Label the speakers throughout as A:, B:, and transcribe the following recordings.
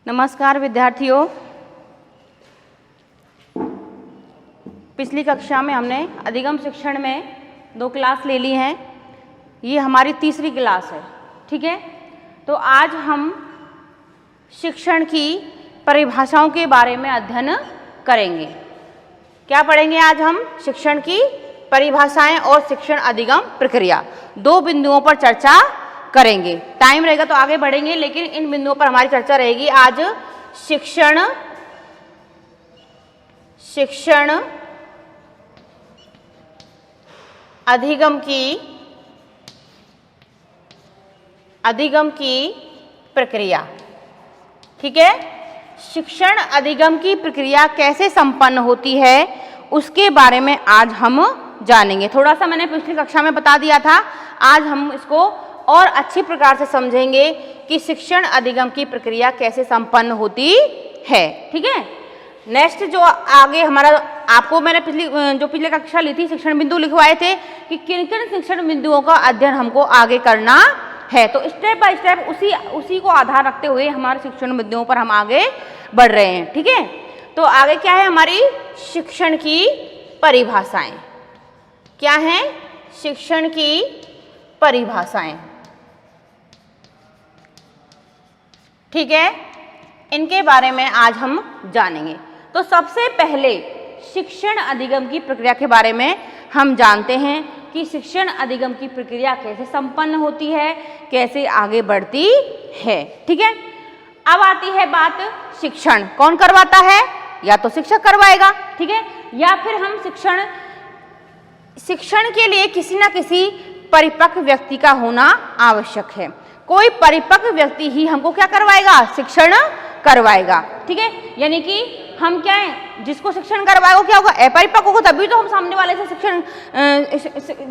A: नमस्कार विद्यार्थियों, पिछली कक्षा में हमने अधिगम शिक्षण में 2 क्लास ले ली हैं। ये हमारी तीसरी क्लास है, ठीक है। तो आज हम शिक्षण की परिभाषाओं के बारे में अध्ययन करेंगे। क्या पढ़ेंगे आज हम? शिक्षण की परिभाषाएं और शिक्षण अधिगम प्रक्रिया, 2 बिंदुओं पर चर्चा करेंगे। टाइम रहेगा तो आगे बढ़ेंगे, लेकिन इन बिंदुओं पर हमारी चर्चा रहेगी आज। शिक्षण अधिगम की प्रक्रिया, ठीक है। शिक्षण अधिगम की प्रक्रिया कैसे संपन्न होती है उसके बारे में आज हम जानेंगे। थोड़ा सा मैंने पिछली कक्षा में बता दिया था, आज हम इसको और अच्छी प्रकार से समझेंगे कि शिक्षण अधिगम की प्रक्रिया कैसे संपन्न होती है, ठीक है। नेक्स्ट जो आगे हमारा, आपको मैंने पिछली कक्षा ली थी, शिक्षण बिंदु लिखवाए थे कि किन किन शिक्षण बिंदुओं का अध्ययन हमको आगे करना है। तो स्टेप बाय स्टेप उसी को आधार रखते हुए हमारे शिक्षण बिंदुओं पर हम आगे बढ़ रहे हैं, ठीक है। तो आगे क्या है हमारी? शिक्षण की परिभाषाएं। क्या है? शिक्षण की परिभाषाएं, ठीक है। इनके बारे में आज हम जानेंगे। तो सबसे पहले शिक्षण अधिगम की प्रक्रिया के बारे में हम जानते हैं कि शिक्षण अधिगम की प्रक्रिया कैसे संपन्न होती है, कैसे आगे बढ़ती है, ठीक है। अब आती है बात, शिक्षण कौन करवाता है? या तो शिक्षक करवाएगा, ठीक है, या फिर हम शिक्षण के लिए किसी ना किसी परिपक्व व्यक्ति का होना आवश्यक है। कोई परिपक्व व्यक्ति ही हमको क्या करवाएगा? शिक्षण करवाएगा, ठीक है। यानी कि हम क्या है, जिसको शिक्षण करवाएगा क्या होगा? अपरिपक्व होगा, तभी तो हम सामने वाले से शिक्षण,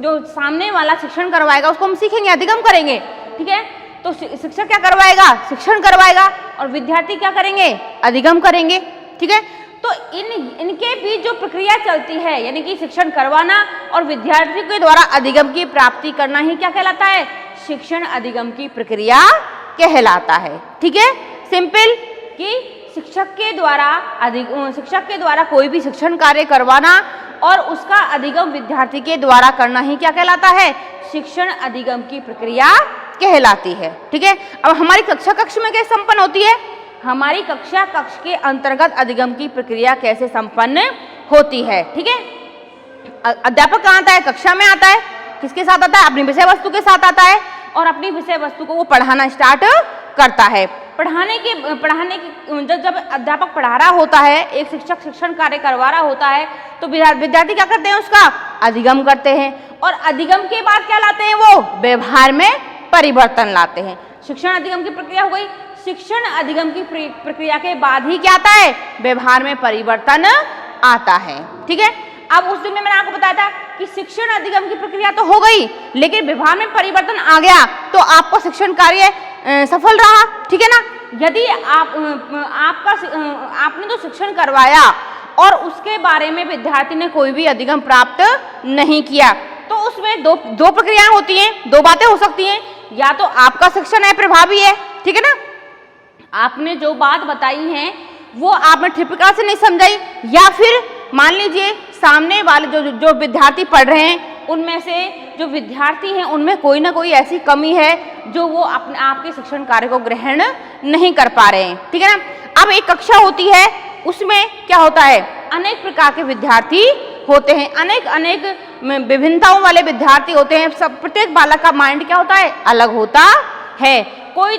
A: जो सामने वाला शिक्षण करवाएगा उसको हम सीखेंगे, अधिगम करेंगे, ठीक है। तो शिक्षक क्या करवाएगा? शिक्षण करवाएगा, और विद्यार्थी क्या करेंगे? अधिगम करेंगे, ठीक है। तो इनके बीच जो प्रक्रिया चलती है, यानी कि शिक्षण करवाना और विद्यार्थी के द्वारा अधिगम की प्राप्ति करना ही क्या कहलाता है? शिक्षण अधिगम की प्रक्रिया कहलाता है, ठीक है। सिंपल कि शिक्षक के द्वारा कोई भी शिक्षण कार्य करवाना और उसका अधिगम विद्यार्थी के द्वारा करना ही क्या कहलाता है? शिक्षण अधिगम की प्रक्रिया कहलाती है, ठीक है। अब हमारी कक्षा में कैसे संपन्न होती है? हमारी कक्षा के अंतर्गत अधिगम की प्रक्रिया कैसे संपन्न होती है, ठीक है। अध्यापक कहाँ आता है? कक्षा में आता है। किसके साथ आता है? अपनी विषय वस्तु के साथ आता है, और अपनी विषय वस्तु को वो पढ़ाना स्टार्ट करता है। पढ़ाने की जब अध्यापक पढ़ा रहा होता है, एक शिक्षक शिक्षण कार्य करवा रहा होता है, तो विद्यार्थी क्या करते हैं? उसका अधिगम करते हैं, और अधिगम के बाद क्या लाते हैं? वो व्यवहार में परिवर्तन लाते हैं। शिक्षण अधिगम की प्रक्रिया हो गई। शिक्षण अधिगम की प्रक्रिया के बाद ही क्या आता है? व्यवहार में परिवर्तन आता है, ठीक है। अब उस दिन में मैंने आपको बताया था कि शिक्षण अधिगम की प्रक्रिया तो हो गई, लेकिन व्यवहार में परिवर्तन आ गया तो आपका शिक्षण कार्य सफल रहा, ठीक है ना। यदि आपने तो शिक्षण करवाया और उसके बारे में विद्यार्थी ने कोई भी अधिगम प्राप्त नहीं किया, तो उसमें दो प्रक्रियाएं होती हैं, 2 बातें हो सकती हैं। या तो आपका शिक्षण अप्रभावी है, ठीक है ना, आपने जो बात बताई है वो आपने ठीक प्रकार से नहीं समझाई, या फिर मान लीजिए सामने वाले जो विद्यार्थी पढ़ रहे हैं उनमें से जो विद्यार्थी हैं उनमें कोई ना कोई ऐसी कमी है जो वो आपके शिक्षण कार्य को ग्रहण नहीं कर पा रहे हैं, ठीक है ना। अब एक कक्षा होती है, उसमें क्या होता है? अनेक प्रकार के विद्यार्थी होते हैं, अनेक विभिन्नताओं वाले विद्यार्थी होते हैं। सब प्रत्येक बालक का माइंड क्या होता है? अलग होता है। कोई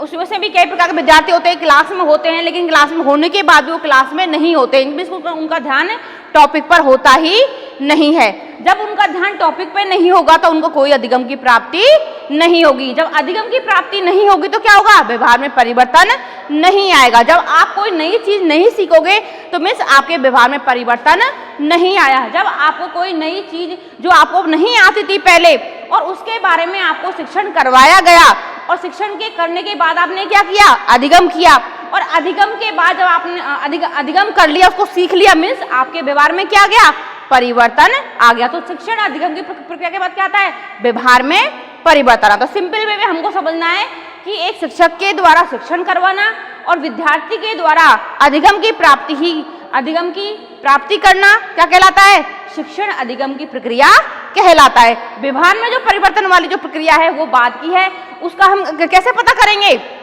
A: उसमें से भी कई प्रकार के विद्यार्थी होते हैं, क्लास में होते हैं, लेकिन क्लास में होने के बाद भी वो क्लास में नहीं होते, उनका ध्यान टॉपिक पर होता ही नहीं है। जब उनका ध्यान टॉपिक पर नहीं होगा तो उनको कोई अधिगम की प्राप्ति नहीं होगी। जब अधिगम की प्राप्ति नहीं होगी तो क्या होगा? व्यवहार में परिवर्तन नहीं आएगा। जब आप कोई नई चीज नहीं सीखोगे तो मीन्स आपके व्यवहार में परिवर्तन नहीं आया। जब आपको कोई नई चीज जो आपको नहीं आती थी पहले और उसके बारे में आपको शिक्षण करवाया गया और शिक्षण के करने के बाद आपने क्या किया? अधिगम किया, और अधिगम के बाद जब आपने अधिगम कर लिया, उसको सीख लिया, मीन्स आपके व्यवहार में क्या आ गया? परिवर्तन आ गया। तो शिक्षण अधिगम की प्रक्रिया के बाद क्या आता है? व्यवहार में परिवर्तन। तो सिंपल वे में हमको समझना है कि एक शिक्षक के द्वारा शिक्षण करवाना और विद्यार्थी के द्वारा अधिगम की प्राप्ति करना क्या कहलाता है? शिक्षण अधिगम की प्रक्रिया कहलाता है। व्यवहार में जो परिवर्तन वाली जो प्रक्रिया है वो बाद की है, उसका हम कैसे पता करेंगे?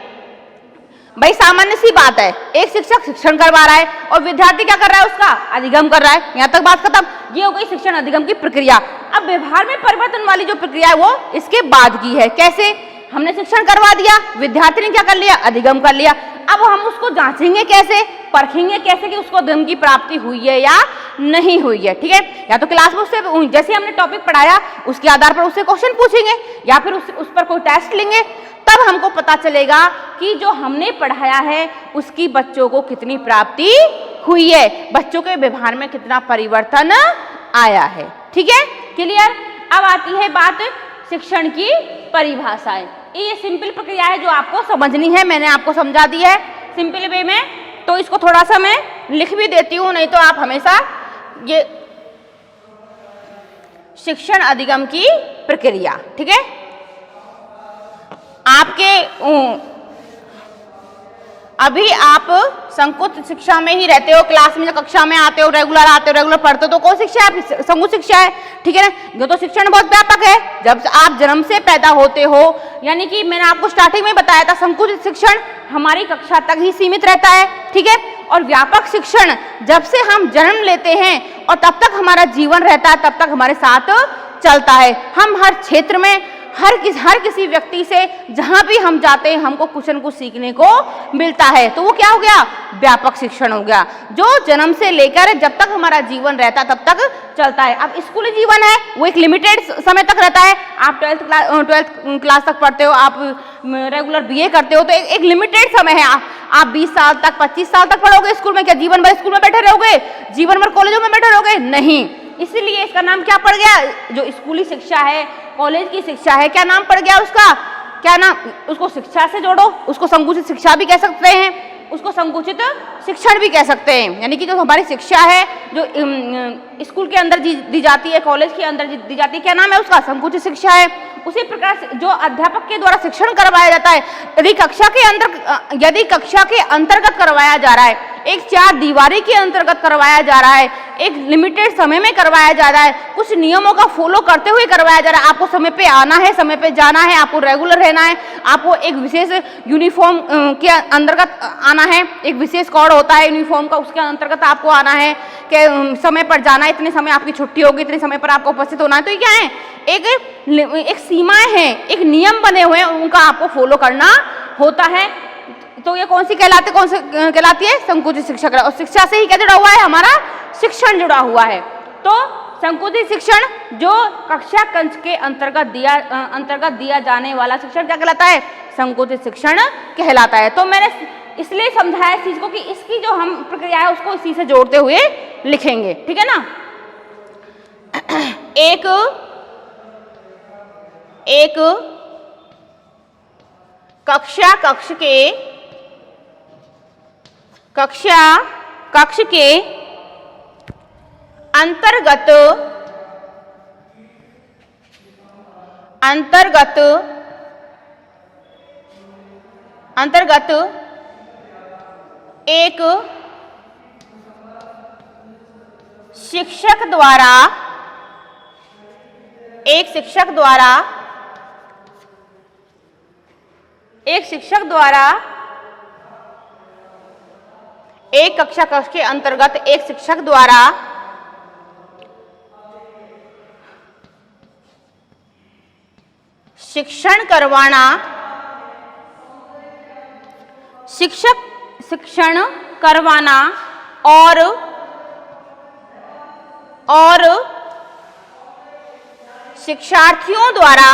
A: भाई सामान्य सी बात है, एक शिक्षक शिक्षण करवा रहा है और विद्यार्थी क्या कर रहा है? उसका अधिगम कर रहा है। यहाँ तक बात खत्म। ये हो गई शिक्षण अधिगम की प्रक्रिया। अब व्यवहार में परिवर्तन वाली जो प्रक्रिया है वो इसके बाद की है। कैसे? हमने शिक्षण करवा दिया, विद्यार्थी ने क्या कर लिया? अधिगम कर लिया। अब हम उसको जांचेंगे कैसे, परखेंगे कैसे कि उसको अधिगम की प्राप्ति हुई है या नहीं हुई है? ठीक है, या तो क्लास में उससे जैसे हमने टॉपिक पढ़ाया उसके आधार पर उससे क्वेश्चन पूछेंगे या फिर उस पर कोई टेस्ट लेंगे, तब हमको पता चलेगा कि जो हमने पढ़ाया है उसकी बच्चों को कितनी प्राप्ति हुई है, बच्चों के व्यवहार में कितना परिवर्तन आया है। ठीक है, क्लियर? अब आती है बात शिक्षण की परिभाषाएं। ये सिंपल प्रक्रिया है जो आपको समझनी है, मैंने आपको समझा दी है सिंपल वे में। तो इसको थोड़ा सा मैं लिख भी देती हूँ, नहीं तो आप हमेशा ये शिक्षण अधिगम की प्रक्रिया, ठीक है, आपके अभी आप संकुचित शिक्षा में ही रहते हो, क्लास में कक्षा में आते हो, रेगुलर पढ़ते हो, तो कौन शिक्षा है? संकुचित शिक्षा है। ठीक है ना? ये तो शिक्षण बहुत व्यापक है। जब आप जन्म से पैदा होते हो, यानी कि मैंने आपको स्टार्टिंग में बताया था संकुचित शिक्षण हमारी कक्षा तक ही सीमित रहता है। ठीक है, और व्यापक शिक्षण जब से हम जन्म लेते हैं और तब तक हमारा जीवन रहता है, तब तक हमारे साथ चलता है। हम हर क्षेत्र में हर किसी व्यक्ति से जहां भी हम जाते हैं हमको कुछ न कुछ सीखने को मिलता है, तो वो क्या हो गया? व्यापक शिक्षण हो गया, जो जन्म से लेकर जब तक हमारा जीवन रहता है तब तक चलता है। अब स्कूली जीवन है वो एक लिमिटेड समय तक रहता है। आप 12th क्लास तक पढ़ते हो, आप रेगुलर BA करते हो, तो एक लिमिटेड समय है। आप 20 साल तक 25 साल तक पढ़ोगे स्कूल में? क्या जीवन भर स्कूल में बैठे रहोगे? जीवन भर कॉलेजों में बैठे रहोगे? नहीं। इसीलिए इसका नाम क्या पड़ गया? जो स्कूली शिक्षा है, कॉलेज की शिक्षा है, क्या नाम पड़ गया उसका? क्या नाम? उसको शिक्षा से जोड़ो, उसको संकुचित शिक्षा भी कह सकते हैं, उसको संकुचित शिक्षण भी कह सकते हैं। यानी कि जो हमारी शिक्षा है जो स्कूल के अंदर दी जाती है, कॉलेज के अंदर दी जाती है, क्या नाम है उसका? संकुचित शिक्षा है। उसी प्रकार से जो अध्यापक के द्वारा शिक्षण करवाया जाता है, यदि कक्षा के अंतर्गत करवाया जा रहा है, एक 4 दीवारी के अंतर्गत करवाया जा रहा है, एक लिमिटेड समय में करवाया जा रहा है, कुछ नियमों का फॉलो करते हुए करवाया जा रहा है, आपको समय पे आना है, समय पे जाना है, आपको रेगुलर रहना है, आपको एक विशेष यूनिफॉर्म के अंतर्गत आना है, एक विशेष कोड होता है यूनिफॉर्म का, उसके अंतर्गत आपको आना है, कि समय पर जाना है, इतने समय आपकी छुट्टी होगी, इतने समय पर आपको उपस्थित होना है। तो ये क्या है? एक सीमाएं हैं, एक नियम बने हुए हैं, उनका आपको फॉलो करना होता है। तो ये कौन सी कहलाती है? संकुचित शिक्षा। और शिक्षा से ही क्या जुड़ा हुआ है? हमारा शिक्षण जुड़ा हुआ है। तो संकुचित शिक्षण जो कक्षा कक्ष के अंतर्गत दिया जाने वाला शिक्षण क्या कहलाता है? संकुचित शिक्षण कहलाता है। तो मैंने इसलिए समझाया इस चीज को कि इसकी जो हम प्रक्रिया है उसको इसी से जोड़ते हुए लिखेंगे। ठीक है ना? एक कक्षा कक्ष के अंतर्गत एक शिक्षक द्वारा एक कक्षा कक्ष के अंतर्गत एक शिक्षक द्वारा शिक्षण करवाना और शिक्षार्थियों द्वारा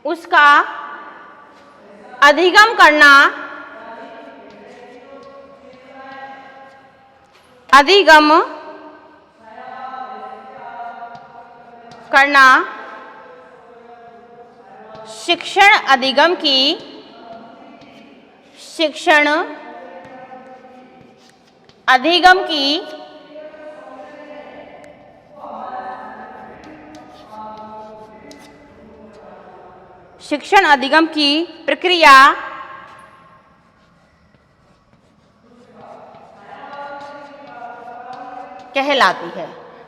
A: उसका अधिगम करना शिक्षण अधिगम की शिक्षण अधिगम की शिक्षण अधिगम की प्रक्रिया कहलाती है।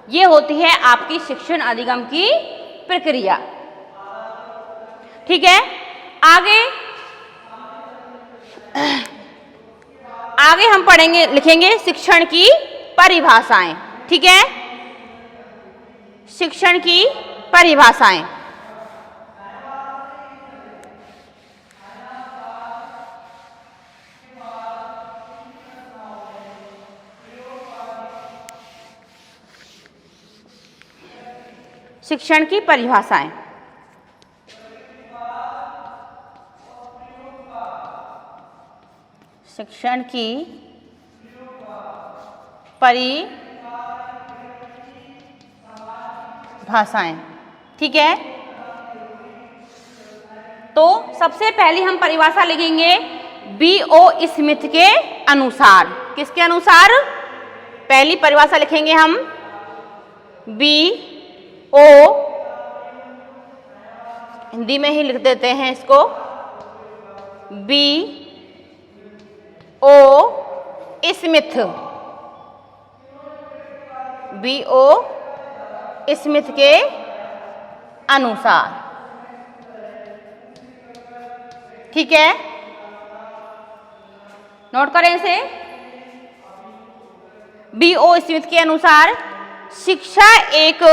A: ये होती है आपकी शिक्षण अधिगम की प्रक्रिया। ठीक है, आगे आगे हम पढ़ेंगे, लिखेंगे शिक्षण की परिभाषाएं। ठीक है, शिक्षण की परिभाषाएं। शिक्षण की परिभाषाएं। शिक्षण की परिभाषाएं। ठीक है, तो सबसे पहले हम परिभाषा लिखेंगे B.O. स्मिथ के अनुसार। किसके अनुसार? पहली परिभाषा लिखेंगे हम B.O. हिंदी में ही लिख देते हैं इसको, B.O. स्मिथ। B.O. स्मिथ के अनुसार। ठीक है, नोट करें इसे। B.O. स्मिथ के अनुसार शिक्षण एक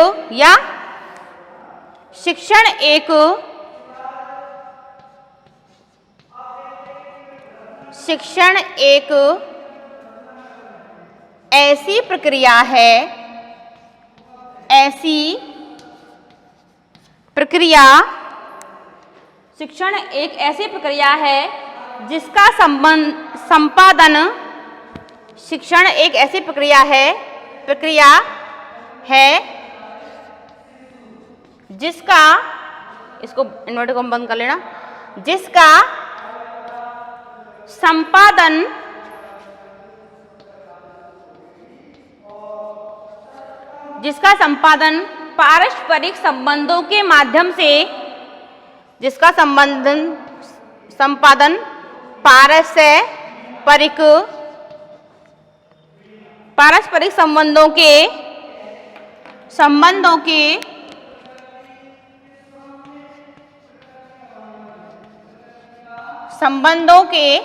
A: ऐसी प्रक्रिया है, शिक्षण एक ऐसी प्रक्रिया है जिसका संपादन, शिक्षण एक ऐसी प्रक्रिया है जिसका, इसको इन्वर्टर को बंद कर लेना, जिसका संपादन पारस्परिक संबंधों के माध्यम से, संपादन पारस्परिक संबंधों के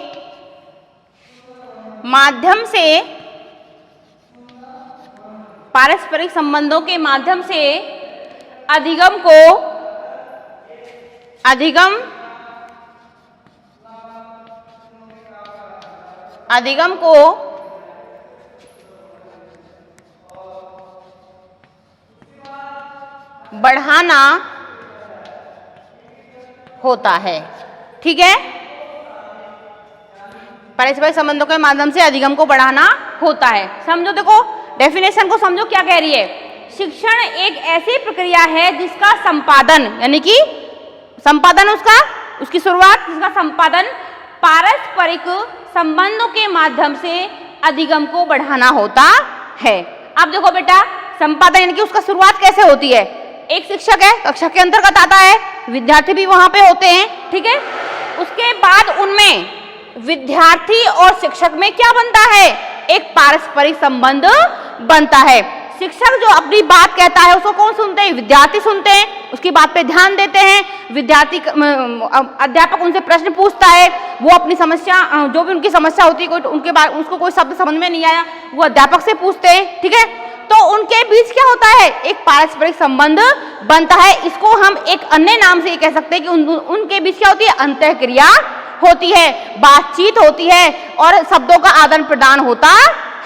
A: माध्यम से, पारस्परिक संबंधों के माध्यम से अधिगम को बढ़ाना होता है। ठीक है, पारस्परिक संबंधों के माध्यम से अधिगम को बढ़ाना होता है। समझो, देखो डेफिनेशन को समझो क्या कह रही है। शिक्षण एक ऐसी प्रक्रिया है जिसका संपादन, यानी कि संपादन उसकी शुरुआत, जिसका संपादन पारस्परिक संबंधों के माध्यम से अधिगम को बढ़ाना होता है। अब देखो बेटा, संपादन यानी कि उसका शुरुआत कैसे होती है। एक शिक्षक है, कक्षा के अंतर्गत आता है, विद्यार्थी भी वहां पे होते हैं। ठीक है, उसके बाद उनमें विद्यार्थी और शिक्षक में क्या बनता है? एक पारस्परिक संबंध बनता है। शिक्षक जो अपनी बात कहता है उसको कौन सुनते हैं? विद्यार्थी सुनते हैं, उसकी बात पे ध्यान देते हैं। अध्यापक उनसे प्रश्न पूछता है, वो अपनी समस्या, जो भी उनकी समस्या होती है, उसको कोई शब्द समझ में नहीं आया, वो अध्यापक से पूछते हैं। ठीक है, तो उनके बीच क्या होता है? एक पारस्परिक संबंध बनता है। इसको हम एक अन्य नाम से कह सकते हैं कि उनके बीच क्या होती है? अंतःक्रिया होती है, बातचीत होती है और शब्दों का आदान प्रदान होता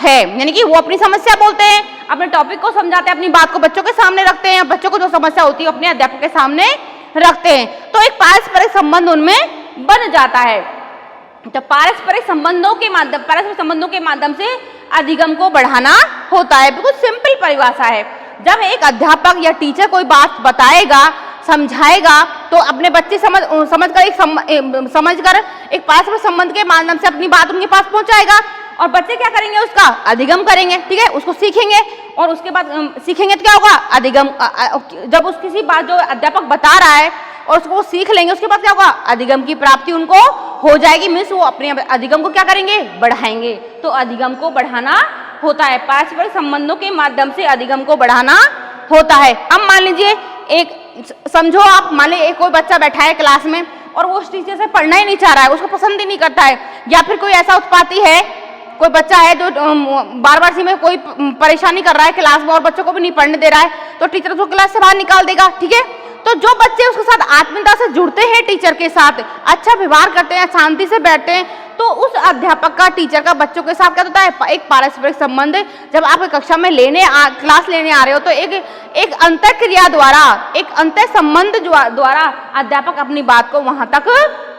A: है। यानी कि वो अपनी समस्या बोलते हैं, अपने टॉपिक को समझाते हैं, अपनी बात को बच्चों के सामने रखते हैं, बच्चों को जो समस्या होती है अपने अध्यापक के सामने रखते हैं। तो एक पारस्परिक संबंध उनमें बन जाता है। तो पारस्परिक संबंधों के माध्यम से अधिगम को बढ़ाना होता है। बिल्कुल सिंपल परिभाषा है। जब एक अध्यापक या टीचर कोई बात बताएगा, समझाएगा तो अपने बच्चे समझकर एक पारस्परिक संबंध के माध्यम से अपनी बात उनके पास पहुंचाएगा और बच्चे क्या करेंगे, उसका अधिगम करेंगे। ठीक है, उसको सीखेंगे और उसके बाद सीखेंगे तो क्या होगा, अधिगम। जब उस किसी बात जो अध्यापक बता रहा है और उसको सीख लेंगे, उसके बाद क्या होगा, अधिगम की प्राप्ति उनको हो जाएगी। मीन्स वो अपने अधिगम को क्या करेंगे, बढ़ाएंगे। तो अधिगम को बढ़ाना होता है, पारस्परिक संबंधों के माध्यम से अधिगम को बढ़ाना होता है। अब मान लीजिए एक समझो आप, मान लीजिए कोई बच्चा बैठा है क्लास में और वो उस टीचर से पढ़ना ही नहीं चाह रहा है, उसको पसंद ही नहीं करता है, या फिर कोई ऐसा उत्पाती है, कोई बच्चा है जो बार बार सी में कोई परेशानी कर रहा है क्लास में और बच्चों को भी नहीं पढ़ने दे रहा है, तो टीचर उसको क्लास से बाहर निकाल देगा। ठीक है, तो जो बच्चे उसके साथ आत्मीयता से जुड़ते हैं, टीचर के साथ अच्छा व्यवहार करते हैं, शांति से बैठते हैं, तो उस अध्यापक का टीचर का बच्चों के साथ क्या होता है, एक पारस्परिक संबंध। जब आप कक्षा में क्लास लेने आ रहे हो तो एक अंतःक्रिया द्वारा, एक अंतर संबंध द्वारा अध्यापक अपनी बात को वहां तक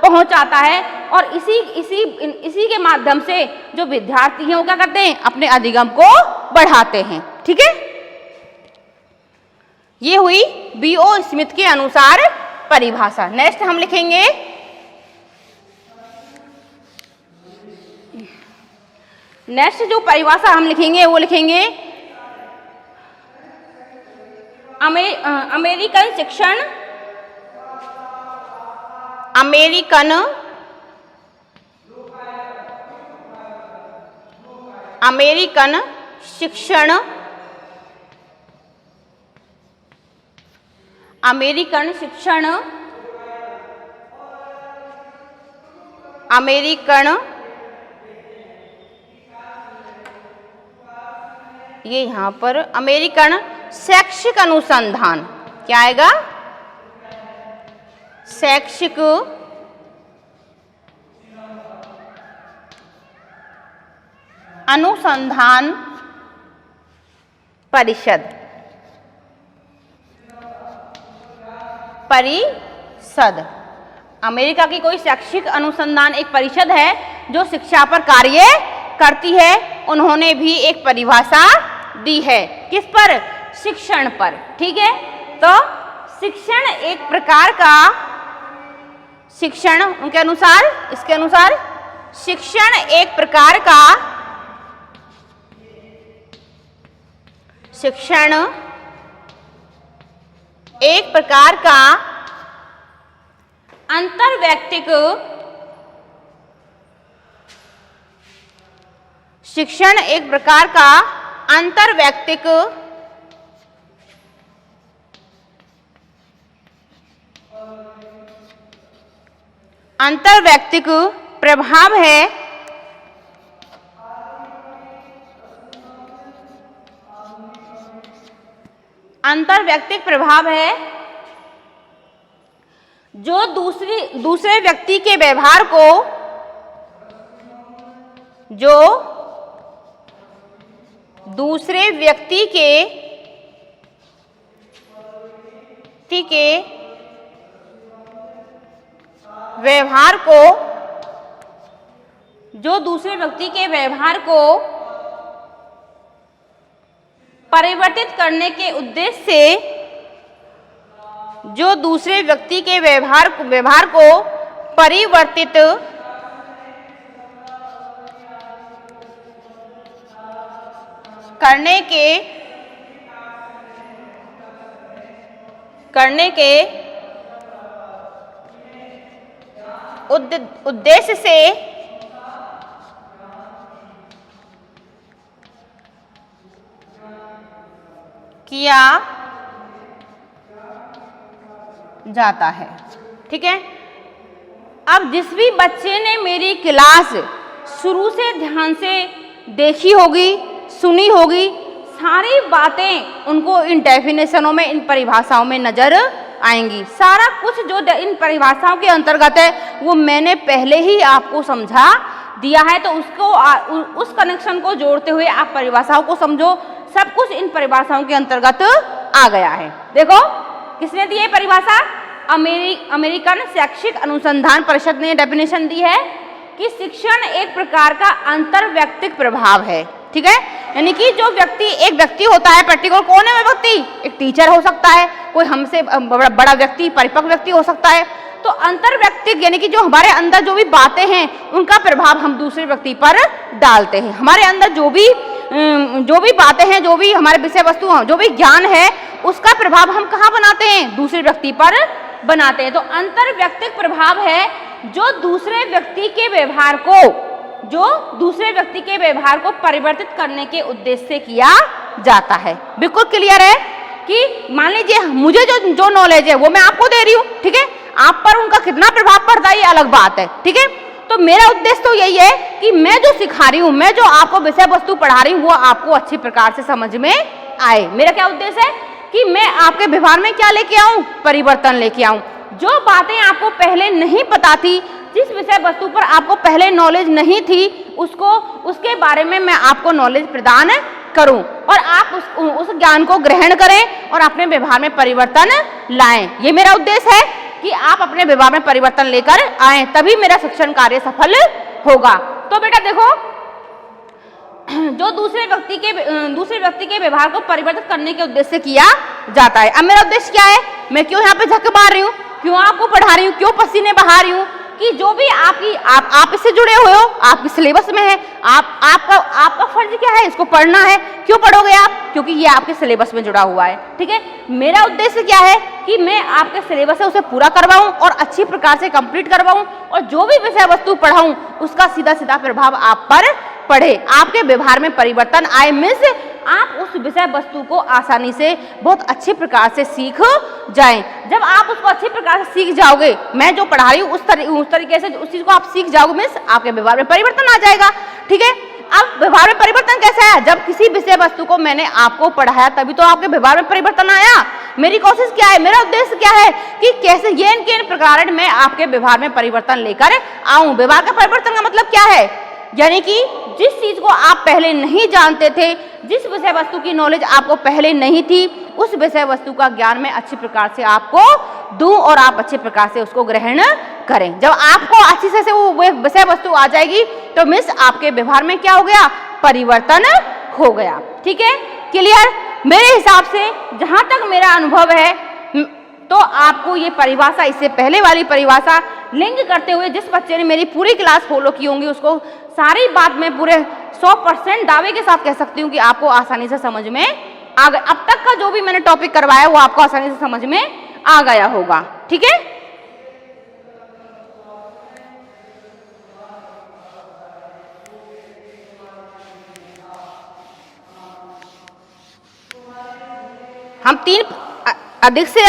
A: पहुंचाता है और इसी के माध्यम से जो विद्यार्थी हैं वो क्या करते हैं, अपने अधिगम को बढ़ाते हैं। ठीक है, ये हुई B.O. स्मिथ के अनुसार परिभाषा। नेक्स्ट हम लिखेंगे जो परिभाषा हम लिखेंगे वो लिखेंगे अमेरिकन शिक्षण ये यहां पर अमेरिकन शैक्षिक अनुसंधान क्या आएगा, शैक्षिक अनुसंधान परिषद अमेरिका की कोई शैक्षिक अनुसंधान एक परिषद है जो शिक्षा पर कार्य करती है। उन्होंने भी एक परिभाषा दी है, किस पर, शिक्षण पर। ठीक है, तो शिक्षण एक प्रकार का, शिक्षण उनके अनुसार, इसके अनुसार शिक्षण एक प्रकार का, शिक्षण एक प्रकार का अंतर्वैयक्तिक, शिक्षण एक प्रकार का अंतर्वैयक्तिक प्रभाव है, अंतर्वैयक्तिक प्रभाव है जो दूसरे व्यक्ति के व्यवहार को, जो दूसरे व्यक्ति के व्यवहार को, जो दूसरे व्यक्ति के व्यवहार को परिवर्तित करने के उद्देश्य से, जो दूसरे व्यक्ति के व्यवहार को परिवर्तित करने के उद्देश्य से किया जाता है। ठीक है, अब जिस भी बच्चे ने मेरी क्लास शुरू से ध्यान से देखी होगी, सुनी होगी, सारी बातें उनको इन डेफिनेशनों में, इन परिभाषाओं में नजर आएंगी। सारा कुछ जो इन परिभाषाओं के अंतर्गत है वो मैंने पहले ही आपको समझा दिया है, तो उस कनेक्शन को जोड़ते हुए आप परिभाषाओं को समझो। सब कुछ इन परिभाषाओं के अंतर्गत आ गया है। देखो किसने दी है परिभाषा, अमेरिकन शैक्षिक अनुसंधान परिषद ने डेफिनेशन दी है कि शिक्षण एक प्रकार का अंतर्वैयक्तिक प्रभाव है। ठीक है, यानी कि जो व्यक्ति, एक व्यक्ति होता है पर्टिकुलर, कौन है वह व्यक्ति? एक टीचर हो सकता है, कोई हमसे बड़ा व्यक्ति, परिपक्व व्यक्ति हो सकता है। तो अंतर व्यक्तिक यानी कि जो हमारे अंदर जो भी बातें हैं उनका प्रभाव हम दूसरे व्यक्ति पर डालते हैं। हमारे अंदर जो भी बातें हैं, जो भी हमारे विषय वस्तु, जो भी ज्ञान है, उसका प्रभाव हम कहाँ बनाते हैं? दूसरे व्यक्ति पर बनाते हैं। तो अंतर व्यक्तिक प्रभाव है जो दूसरे व्यक्ति के व्यवहार को परिवर्तित करने के उद्देश्य से किया जाता है। बिल्कुल क्लियर है कि मान लीजिए मुझे जो नॉलेज है वो मैं आपको दे रही हूँ, ठीक है, आप पर उनका कितना प्रभाव पड़ता है ये अलग बात है, ठीक है। तो मेरा उद्देश्य तो यही है कि मैं जो सिखा रही हूँ, मैं जो आपको विषय वस्तु पढ़ा रही हूँ, वो आपको अच्छी प्रकार से समझ में आए। मेरा क्या उद्देश्य है कि मैं आपके व्यवहार में क्या लेके आऊँ? परिवर्तन लेके आऊँ। जो बातें आपको पहले नहीं पता थी, जिस विषय वस्तु पर आपको पहले नॉलेज नहीं थी, उसके बारे में मैं आपको नॉलेज प्रदान करूं और आप उस ज्ञान को ग्रहण करें और अपने व्यवहार में परिवर्तन लाएं। ये मेरा उद्देश्य है कि आप अपने व्यवहार में परिवर्तन लेकर आएं, तभी मेरा शिक्षण कार्य सफल होगा। तो बेटा देखो, जो दूसरे व्यक्ति के व्यवहार को परिवर्तित करने के उद्देश्य से किया जाता है। अब मेरा उद्देश्य क्या है? मैं क्यों यहाँ पे झक मार रही हूँ, क्यों आपको पढ़ा रही हूँ, क्यों पसीने बहा रही हूँ? कि जो भी आप इससे जुड़े हुए हो, आपके सिलेबस में है, आपका फर्ज क्या है? इसको पढ़ना है। क्यों पढ़ोगे आप? क्योंकि ये आपके सिलेबस में जुड़ा हुआ है, ठीक है। मेरा उद्देश्य क्या है कि मैं आपके सिलेबस से उसे पूरा करवाऊं और अच्छी प्रकार से कंप्लीट करवाऊं, और जो भी विषय वस्तु पढ़ाऊं उसका सीधा सीधा प्रभाव आप पर पढ़े, आपके व्यवहार में परिवर्तन आए, मीन्स आप उस विषय वस्तु को आसानी से बहुत अच्छी प्रकार से सीख जाएं। जब आप उसको अच्छी प्रकार से सीख जाओगे, मैं जो पढ़ा रही हूँ उस तरीके से उस चीज को आप सीख जाओगे, मीन्स आपके व्यवहार में परिवर्तन आ जाएगा, ठीक है। अब व्यवहार में परिवर्तन कैसे आया? जब किसी विषय वस्तु को मैंने आपको पढ़ाया तभी तो आपके व्यवहार में परिवर्तन आया। मेरी कोशिश क्या है, मेरा उद्देश्य क्या है कि कैसे ये इन प्रकार मैं आपके व्यवहार में परिवर्तन लेकर आऊं। व्यवहार का परिवर्तन का मतलब क्या है? यानी कि जिस चीज को आप पहले नहीं जानते थे, जिस विषय वस्तु की नॉलेज आपको पहले नहीं थी, उस विषय वस्तु का ज्ञान मैं अच्छी प्रकार से आपको दूं और आप अच्छे प्रकार से उसको ग्रहण करें। जब आपको अच्छी से वो विषय वस्तु आ जाएगी तो मिस आपके व्यवहार में क्या हो गया? परिवर्तन हो गया, ठीक है। क्लियर? मेरे हिसाब से जहां तक मेरा अनुभव है, तो आपको ये परिभाषा, इससे पहले वाली परिभाषा लिंक करते हुए जिस बच्चे ने मेरी पूरी क्लास फॉलो की होंगी, उसको सारी बात मैं पूरे 100% दावे के साथ कह सकती हूँ कि आपको आसानी से समझ में आ गया। अब तक का जो भी मैंने टॉपिक करवाया वो आपको आसानी से समझ में आ गया होगा, ठीक है। हम अधिक से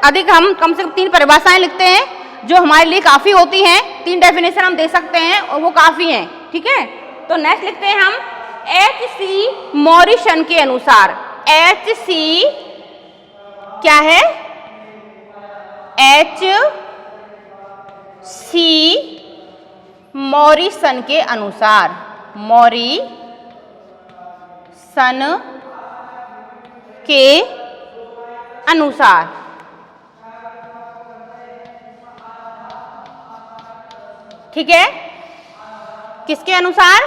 A: अधिक हम कम से कम 3 परिभाषाएं लिखते हैं जो हमारे लिए काफी होती हैं। 3 डेफिनेशन हम दे सकते हैं और वो काफी हैं, ठीक है। तो नेक्स्ट लिखते हैं हम H.C. मॉरिसन के अनुसार। H.C. क्या है? H.C. मॉरिसन के अनुसार, मॉरिसन के अनुसार, ठीक है। किसके अनुसार?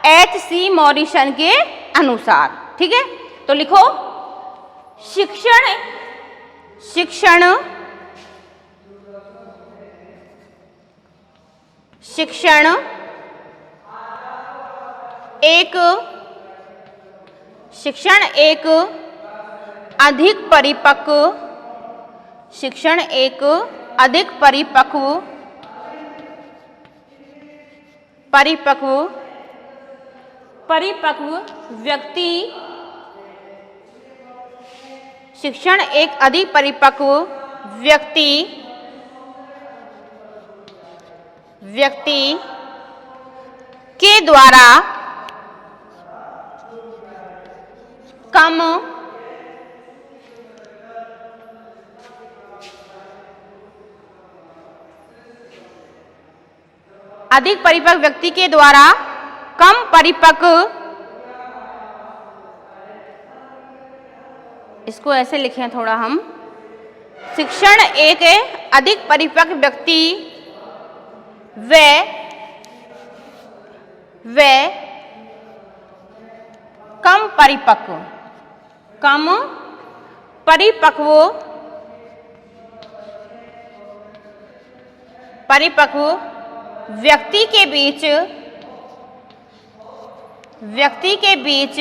A: H.C. मॉरिसन के अनुसार, ठीक है। तो लिखो, शिक्षण एक अधिक परिपक्व व्यक्ति, शिक्षण एक अधिक परिपक्व व्यक्ति के द्वारा कम अधिक परिपक्व व्यक्ति के द्वारा कम परिपक्व, इसको ऐसे लिखें थोड़ा हम, शिक्षण एक अधिक परिपक्व व्यक्ति व कम परिपक्व, कम परिपक्व, परिपक्व व्यक्ति के बीच, व्यक्ति के बीच,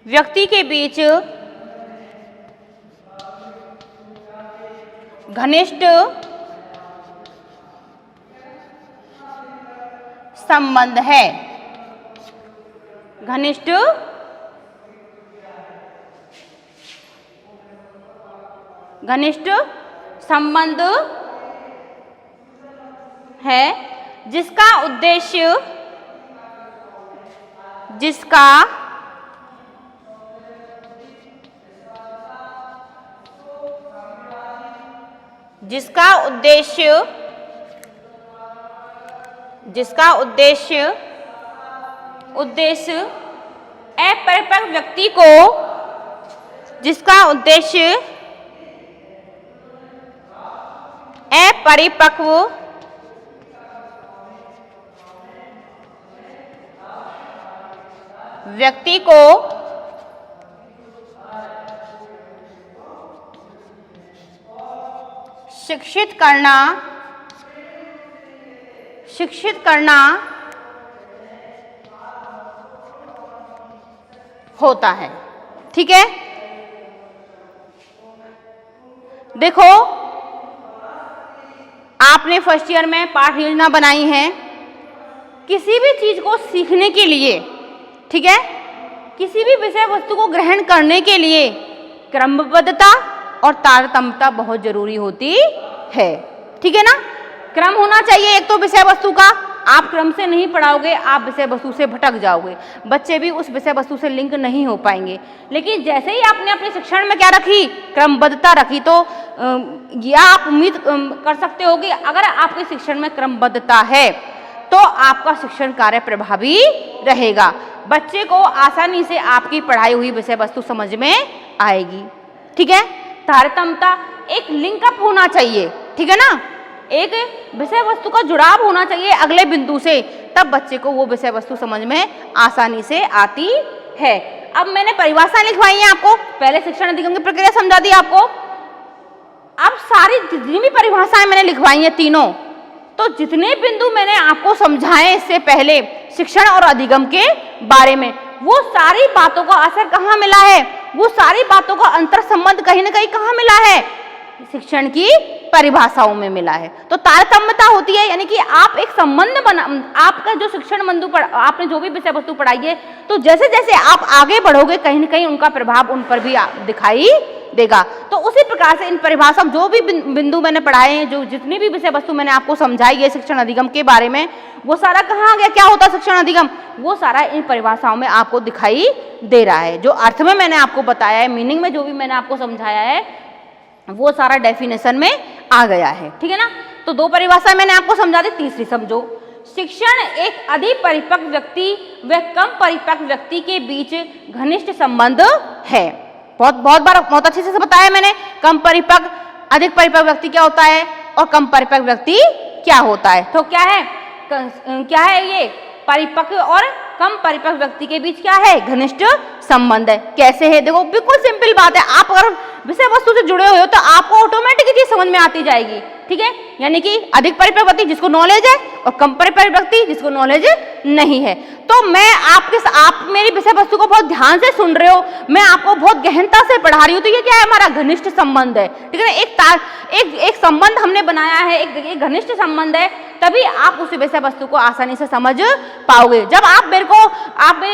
A: व्यक्ति के बीच घनिष्ठ संबंध है, घनिष्ठ घनिष्ठ संबंध है, जिसका उद्देश्य, जिसका जिसका उद्देश्य, जिसका उद्देश्य, उद्देश्य अपरिपक्व व्यक्ति को, जिसका उद्देश्य अपरिपक्व व्यक्ति को शिक्षित करना, शिक्षित करना होता है। ठीक है, देखो आपने फर्स्ट ईयर में पाठ योजना बनाई है। किसी भी चीज को सीखने के लिए, ठीक है, किसी भी विषय वस्तु को ग्रहण करने के लिए क्रमबद्धता और तारतम्यता बहुत जरूरी होती है। ठीक है ना, क्रम होना चाहिए एक तो विषय वस्तु का। आप क्रम से नहीं पढ़ाओगे, आप विषय वस्तु से भटक जाओगे, बच्चे भी उस विषय वस्तु से लिंक नहीं हो पाएंगे। लेकिन जैसे ही आपने अपने शिक्षण में क्या रखी, क्रमबद्धता रखी, तो यह आप उम्मीद कर सकते हो कि अगर आपके शिक्षण में क्रमबद्धता है तो आपका शिक्षण कार्य प्रभावी रहेगा, बच्चे को आसानी से आपकी पढ़ाई हुई विषय वस्तु समझ में आएगी। ठीक है, तारतम्यता, एक लिंकअप होना चाहिए। ठीक है ना, एक विषय वस्तु का जुड़ाव होना चाहिए अगले बिंदु से, तब बच्चे को वो विषय वस्तु समझ में आसानी से आती है। अब मैंने परिभाषाएं लिखवाई हैं आपको, पहले शिक्षण अधिगम की प्रक्रिया समझा दी आपको। अब सारी जितनी भी परिभाषाएं मैंने लिखवाई हैं तीनों, तो जितने बिंदु मैंने आपको समझाए इससे पहले शिक्षण और अधिगम के बारे में, वो सारी बातों का असर कहाँ मिला है, वो सारी बातों का अंतर संबंध कहीं ना कहीं कहाँ मिला है, शिक्षण की परिभाषाओं में मिला है। तो तारतम्यता होती है, यानी कि आप एक संबंध बना, आपका जो शिक्षण बंधु आपने जो भी विषय वस्तु पढ़ाई है, तो जैसे जैसे आप आगे बढ़ोगे कहीं ना कहीं उनका प्रभाव उन पर भी दिखाई देगा। तो उसी प्रकार से इन परिभाषा जो भी बिंदु मैंने पढ़ाए हैं, जो जितनी भी विषय वस्तु मैंने आपको समझाई है शिक्षण अधिगम के बारे में, वो सारा कहाँ आ गया, क्या होता है शिक्षण अधिगम, वो सारा इन परिभाषाओं में आपको दिखाई दे रहा है। जो अर्थ में मैंने आपको बताया है, मीनिंग में जो भी मैंने आपको समझाया है, वो सारा डेफिनेशन में आ गया है। ठीक है ना, तो दो परिभाषा मैंने आपको समझा दी, तीसरी समझो। शिक्षण एक अधिक परिपक्व व्यक्ति व कम परिपक्व व्यक्ति के बीच घनिष्ठ संबंध है। बहुत अच्छे से बताया मैंने, कम परिपक्व अधिक परिपक्व व्यक्ति क्या होता है और कम परिपक्व व्यक्ति क्या होता है। तो क्या है ये परिपक्व और कम परिपक्व व्यक्ति के बीच क्या है, घनिष्ठ संबंध है। कैसे है, देखो बिल्कुल सिंपल बात है, आप अगर विषय वस्तु से जुड़े हुए हो तो आपको ऑटोमेटिक चीज समझ में आती जाएगी। ठीक है, यानी कि अधिक परिपक्व व्यक्ति जिसको नॉलेज है और कम परिपक्व व्यक्ति जिसको नॉलेज नहीं है। तो मैं आप मेरी विषय वस्तु को बहुत ध्यान से सुन रहे हो, मैं आपको बहुत गहनता से पढ़ा रही हूँ, तो ये क्या है, हमारा घनिष्ठ संबंध है। ठीक है ना, एक संबंध हमने बनाया है, एक घनिष्ठ संबंध है, तभी आप उस विषय वस्तु को आसानी से समझ पाओगे। जब आप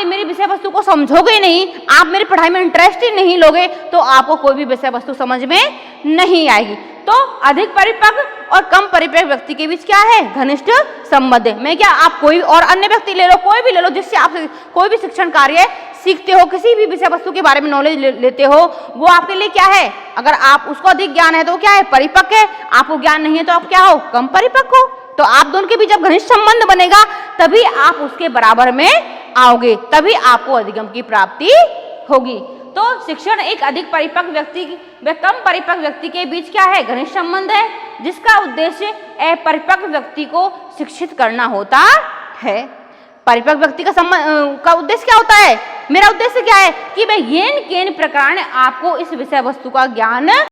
A: मेरी विषय वस्तु को समझोगे नहीं, आप मेरी पढ़ाई में इंटरेस्ट ही नहीं लोगे, तो आपको कोई भी विषय वस्तु समझ में नहीं आएगी। तो अधिक परिपक्व और कम परिपक्व व्यक्ति के बीच क्या है, घनिष्ठ संबंध है। मैं क्या, आप कोई और अन्य व्यक्ति ले लो, कोई भी ले लो, जिससे आप कोई भी शिक्षण कार्य सीखते हो, किसी भी विषय वस्तु के बारे में नॉलेज लेते हो, वो आपके लिए क्या है, अगर आप उसको अधिक ज्ञान है तो क्या है, परिपक्व है, आपको ज्ञान नहीं है तो आप क्या हो, कम परिपक्व हो। तो आप दोनों के बीच जब घनिष्ठ संबंध बनेगा तभी आप उसके बराबर में आओगे, तभी आपको अधिगम की प्राप्ति होगी। तो शिक्षण एक अधिक परिपक्व व्यक्ति व कम परिपक्व व्यक्ति के बीच क्या है, घनिष्ठ संबंध है, जिसका उद्देश्य अपरिपक्व व्यक्ति को शिक्षित करना होता है। परिपक्व व्यक्ति का उद्देश्य क्या होता है? मेरा उद्देश्य क्या है कि मैं येन केन प्रकार आपको इस विषय वस्तु का ज्ञान